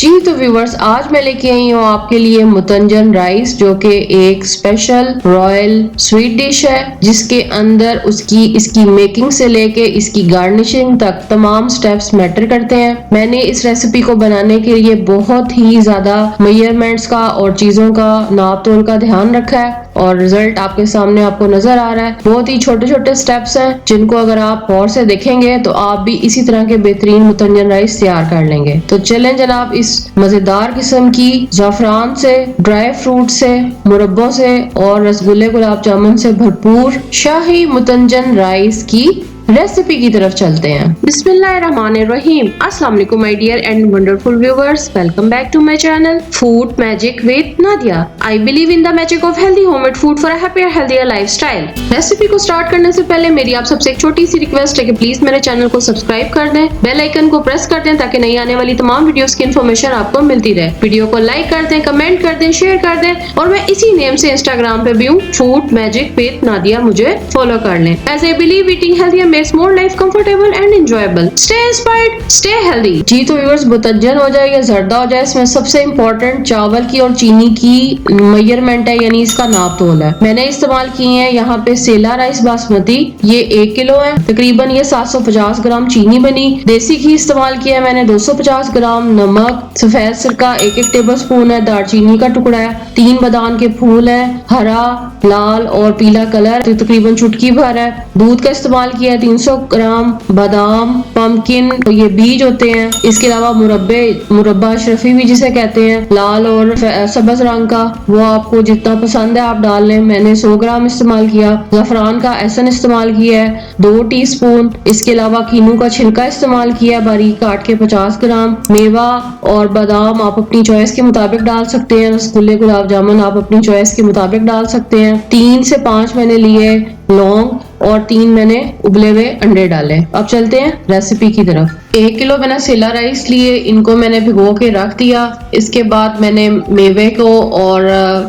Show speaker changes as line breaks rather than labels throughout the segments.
जी तो व्यूवर्स, आज मैं लेके आई हूँ आपके लिए मुतंजन राइस, जो कि एक स्पेशल रॉयल स्वीट डिश है, जिसके अंदर इसकी मेकिंग से लेके इसकी गार्निशिंग तक तमाम स्टेप्स मैटर करते हैं। मैंने इस रेसिपी को बनाने के लिए बहुत ही ज्यादा मेजरमेंट्स का और चीजों का नाप तोल का ध्यान रखा है और रिजल्ट आपके सामने आपको नजर आ रहा है। बहुत ही छोटे छोटे स्टेप्स हैं जिनको अगर आप गौर से देखेंगे तो आप भी इसी तरह के बेहतरीन मुतंजन राइस तैयार कर लेंगे। तो चलें जनाब, इस मजेदार किस्म की जाफरान से, ड्राई फ्रूट से, मुरब्बों से और रसगुल्ले गुलाब जामुन से भरपूर शाही मुतंजन राइस की रेसिपी की तरफ चलते हैं। बिस्मिल्लाहिर्रहमानिर्रहीम। अस्सलाम वालेकुम my dear and wonderful viewers, welcome back to my channel Food Magic with Nadia. I believe in the magic of healthy homemade food for a happier healthier lifestyle. Recipe को स्टार्ट करने से पहले मेरी आप सबसे एक छोटी सी रिक्वेस्ट है कि प्लीज मेरे चैनल को सब्सक्राइब कर दें, बेल आइकन को प्रेस कर दें ताकि नई आने वाली तमाम वीडियोस की इन्फॉर्मेशन आपको मिलती रहे। वीडियो को लाइक कर दें, कमेंट कर दें, शेयर कर दें और मैं इसी नेम से इंस्टाग्राम पे भी हूँ, फूड मैजिक विद नादिया, मुझे फॉलो कर लें। As I believe eating healthy makes more life comfortable and enjoyable. Stay inspired, stay healthy. जी तो व्यूअर्स, मुतंजन हो जाए या जर्दा हो जाए, इसमें सबसे इम्पोर्टेंट चावल की और चीनी की मेजरमेंट है, यानी इसका नाप तोल है। मैंने इस्तेमाल किए हैं यहाँ पे सेला राइस बासमती, ये 1 किलो है। तकरीबन ये 750 ग्राम चीनी बनी। देसी घी इस्तेमाल किया है मैंने 250 ग्राम, नमक, सफेद सिरका 1-1 टेबल स्पून है, दालचीनी का टुकड़ा है, 3 बादाम के फूल है, हरा, लाल और पीला कलर तो तकरीबन चुटकी भर है। दूध का इस्तेमाल किया है 300 ग्राम, बादाम, पम्पकिन ये बीज होते हैं। इसके अलावा मुरब्बा अशरफी भी जिसे कहते हैं, लाल और सब्ज रंग का, वो आपको जितना पसंद है आप डाल लें। मैंने 100 ग्राम इस्तेमाल किया। ज़फ़रान का एसन इस्तेमाल किया है 2 टीस्पून। इसके अलावा कीनू का छिलका इस्तेमाल किया बारीक काट के 50 ग्राम। मेवा और बादाम आप अपनी चॉइस के मुताबिक डाल सकते हैं। रसगुल्ले गुलाब जामुन आप अपनी चॉइस के मुताबिक डाल सकते हैं। 3 से 5 मैंने लिए लौंग और 3 मैंने उबले हुए अंडे डाले। अब चलते हैं रेसिपी की तरफ। 1 किलो मैंने सेला राइस लिए, इनको मैंने भिगो के रख दिया। इसके बाद मैंने मेवे को और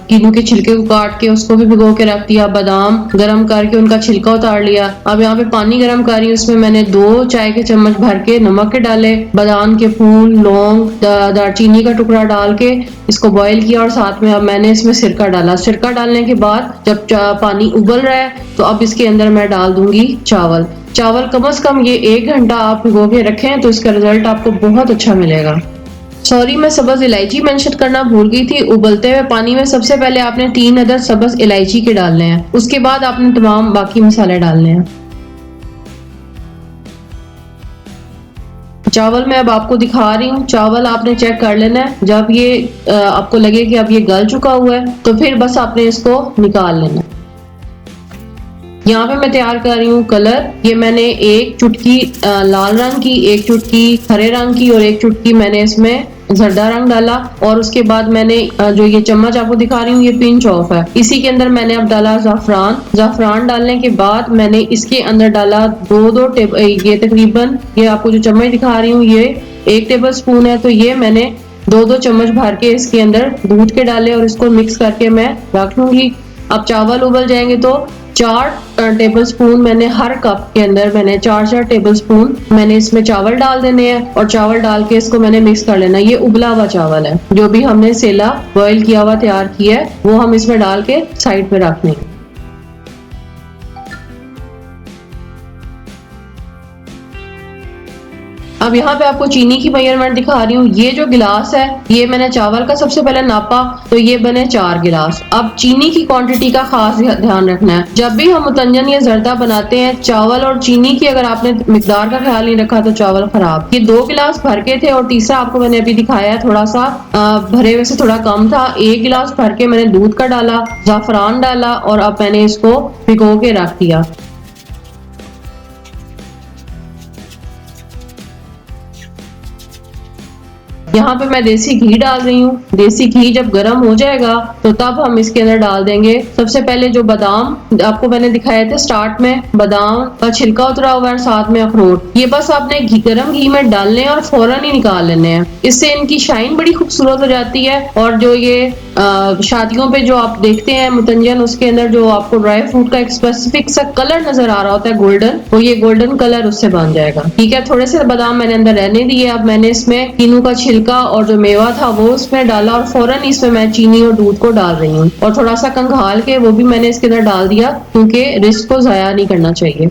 कीनू के छिलके को काट के उसको भी भिगो के रख दिया। बादाम गरम करके उनका छिलका उतार लिया। अब यहाँ पे पानी गरम कर रही हूँ, इसमें मैंने 2 चाय के चम्मच भर के नमक के डाले, बादाम के फूल, लौंग, दालचीनी का टुकड़ा डाल के इसको बॉईल किया और साथ में अब मैंने इसमें सिरका डाला। सिरका डालने के बाद जब पानी उबल रहा है तो अब इसके अंदर मैं डाल दूंगी चावल। कम से कम ये 1 घंटा आप भिगो के रखें तो इसका रिजल्ट आपको बहुत अच्छा मिलेगा। सॉरी, मैं सब्ज इलायची मेंशन करना भूल गई थी। उबलते हुए पानी में सबसे पहले आपने 3 अदद सब्ज इलायची के डालने हैं, उसके बाद आपने तमाम बाकी मसाले डालने हैं। चावल मैं अब आपको दिखा रही हूँ। चावल आपने चेक कर लेना है, जब ये आपको लगे कि अब ये गल चुका हुआ है तो फिर बस आपने इसको निकाल लेना है। यहाँ पे मैं तैयार कर रही हूँ कलर। ये मैंने 1 चुटकी लाल रंग की, 1 चुटकी हरे रंग की और 1 चुटकी मैंने इसमें जर्दा रंग डाला। और उसके बाद मैंने जो ये चम्मच आपको दिखा रही हूँ ये पिंच ऑफ है, इसी के अंदर मैंने अब डाला ज़ाफ़रान डालने के बाद मैंने इसके अंदर डाला 2-2 टेबल, ये तकरीबन ये आपको जो चम्मच दिखा रही हूँ ये 1 टेबल स्पून है, तो ये मैंने 2-2 चम्मच भर के इसके अंदर दूध के डाले और इसको मिक्स करके मैं रख लूंगी। अब चावल उबल जाएंगे तो 4 टेबल स्पून मैंने हर कप के अंदर मैंने 4-4 टेबल स्पून मैंने इसमें चावल डाल देने हैं और चावल डाल के इसको मैंने मिक्स कर लेना। ये उबला हुआ चावल है, जो भी हमने सेला बॉईल किया हुआ तैयार किया है वो हम इसमें डाल के साइड पे रख लेंगे। अब यहाँ पे आपको चीनी की मेजरमेंट दिखा रही हूँ। ये जो गिलास है ये मैंने चावल का सबसे पहले नापा तो ये बने 4 गिलास। अब चीनी की क्वांटिटी का खास ध्यान रखना है। जब भी हम मुतंजन या जर्दा बनाते हैं, चावल और चीनी की अगर आपने मिकदार का ख्याल नहीं रखा तो चावल खराब। ये 2 गिलास भर के थे और तीसरा आपको मैंने अभी दिखाया है थोड़ा सा भरे हुए से थोड़ा कम था। 1 गिलास भर के मैंने दूध का डाला, ज़ाफ़रान डाला और अब मैंने इसको भिगो के रख दिया। यहाँ पे मैं देसी घी डाल रही हूँ। देसी घी जब गर्म हो जाएगा तो तब हम इसके अंदर डाल देंगे सबसे पहले जो बादाम आपको मैंने दिखाए थे स्टार्ट में, बादाम का छिलका उतरा हुआ है, साथ में अखरोट। ये बस आपने गर्म घी में डालने हैं और फौरन ही निकाल लेने हैं। इससे इनकी शाइन बड़ी खूबसूरत हो जाती है। और जो ये शादियों पे जो आप देखते हैं मुतंजन, उसके अंदर जो आपको ड्राई फ्रूट का एक स्पेसिफिक सा कलर नजर आ रहा होता है गोल्डन, तो ये गोल्डन कलर उससे बन जाएगा। ठीक है, थोड़े से बादाम मैंने अंदर रहने दिए। अब मैंने इसमें कीनू का छिलका छिलका और जो मेवा था वो उसमें डाला और फौरन इसमें मैं चीनी और दूध को डाल रही हूँ और थोड़ा सा कंघाल के वो भी मैंने इसके अंदर डाल दिया क्योंकि रिस्क को ज़ाया नहीं करना चाहिए।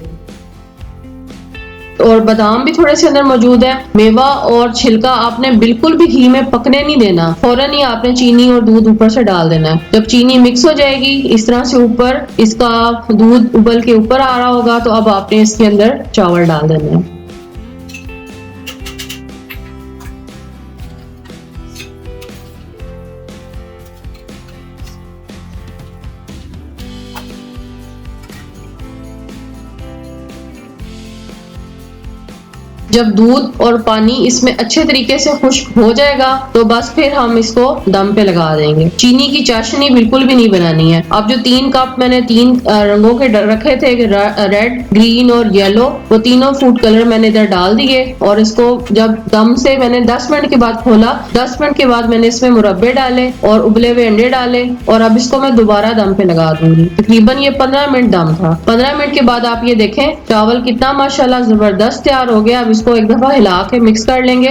और बादाम भी थोड़े से अंदर मौजूद है। मेवा और छिलका आपने बिल्कुल भी घी में पकने नहीं देना, फौरन ही आपने चीनी और दूध ऊपर से डाल देना है। जब चीनी मिक्स हो जाएगी इस तरह से ऊपर इसका दूध उबल के ऊपर आ रहा होगा तो अब आपने इसके अंदर चावल डाल देना है। जब दूध और पानी इसमें अच्छे तरीके से खुश्क हो जाएगा तो बस फिर हम इसको दम पे लगा देंगे। चीनी की चाशनी बिल्कुल भी नहीं बनानी है। अब जो 3 कप मैंने 3 रंगों के रखे थे, रेड, ग्रीन और येलो, वो तीनों फूड कलर मैंने इधर डाल दिए और इसको जब दम से मैंने 10 मिनट के बाद खोला, 10 मिनट के बाद मैंने इसमें मुरब्बे डाले और उबले हुए अंडे डाले और अब इसको मैं दोबारा दम पे लगा दूंगी। तकरीबन ये 15 मिनट दम था। 15 मिनट के बाद आप ये देखें चावल कितना माशाल्लाह जबरदस्त तैयार हो गया। अब इसको एक दफा हिला के मिक्स कर लेंगे,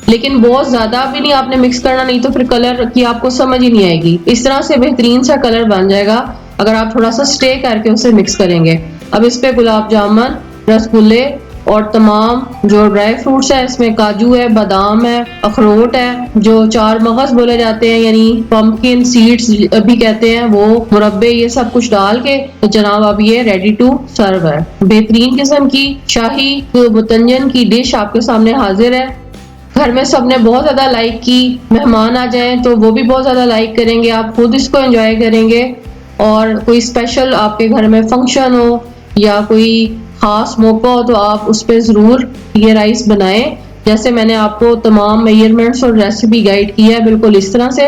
लेकिन बहुत ज्यादा भी नहीं आपने मिक्स करना, नहीं तो फिर कलर की आपको समझ ही नहीं आएगी। इस तरह से बेहतरीन सा कलर बन जाएगा अगर आप थोड़ा सा स्टे करके उसे मिक्स करेंगे। अब इस पे गुलाब जामुन, रसगुल्ले और तमाम जो ड्राई फ्रूट्स है, इसमें काजू है, बादाम है, अखरोट है, जो 4 मगज बोले जाते हैं यानी पंपकिन सीड्स भी कहते हैं, वो मुरब्बे, ये सब कुछ डाल के तो जनाब अब ये रेडी टू सर्व है। बेहतरीन किस्म की शाही मुतंजन की डिश आपके सामने हाजिर है। घर में सबने बहुत ज्यादा लाइक की, मेहमान आ जाएं तो वो भी बहुत ज्यादा लाइक करेंगे, आप खुद इसको एंजॉय करेंगे। और कोई स्पेशल आपके घर में फंक्शन हो या कोई खास मौका हो तो आप उस पर ज़रूर ये राइस बनाएं। जैसे मैंने आपको तमाम मेजरमेंट्स और रेसिपी गाइड किया है बिल्कुल इस तरह से।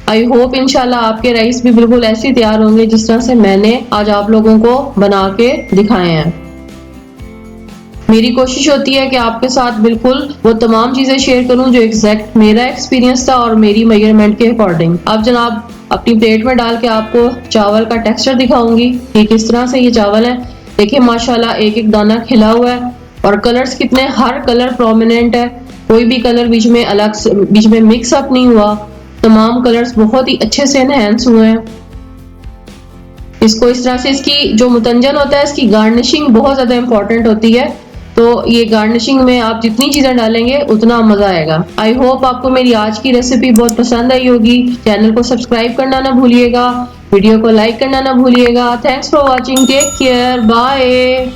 आई होप इंशाल्लाह आपके राइस भी बिल्कुल ऐसे तैयार होंगे जिस तरह से मैंने आज आप लोगों को बना के दिखाए हैं। मेरी कोशिश होती है कि आपके साथ बिल्कुल वो तमाम चीज़ें शेयर करूं जो एग्जैक्ट मेरा एक्सपीरियंस था और मेरी मेजरमेंट के अकॉर्डिंग। अब जनाब अपनी प्लेट में डाल के आपको चावल का टेक्सचर दिखाऊंगी कि किस तरह से ये चावल है। देखिए माशाल्लाह एक एक दाना खिला हुआ है और कलर्स कितने, हर कलर प्रोमिनेंट है, कोई भी कलर बीच में मिक्स अप नहीं हुआ। तमाम कलर्स बहुत ही अच्छे से एनहेंस हुए हैं। इसको इस तरह से, इसकी जो मुतंजन होता है इसकी गार्निशिंग बहुत ज्यादा इंपॉर्टेंट होती है, तो ये गार्निशिंग में आप जितनी चीजें डालेंगे उतना मजा आएगा। आई होप आपको मेरी आज की रेसिपी बहुत पसंद आई होगी। चैनल को सब्सक्राइब करना ना भूलिएगा, वीडियो को लाइक करना ना भूलिएगा। Thanks for watching, take care, bye.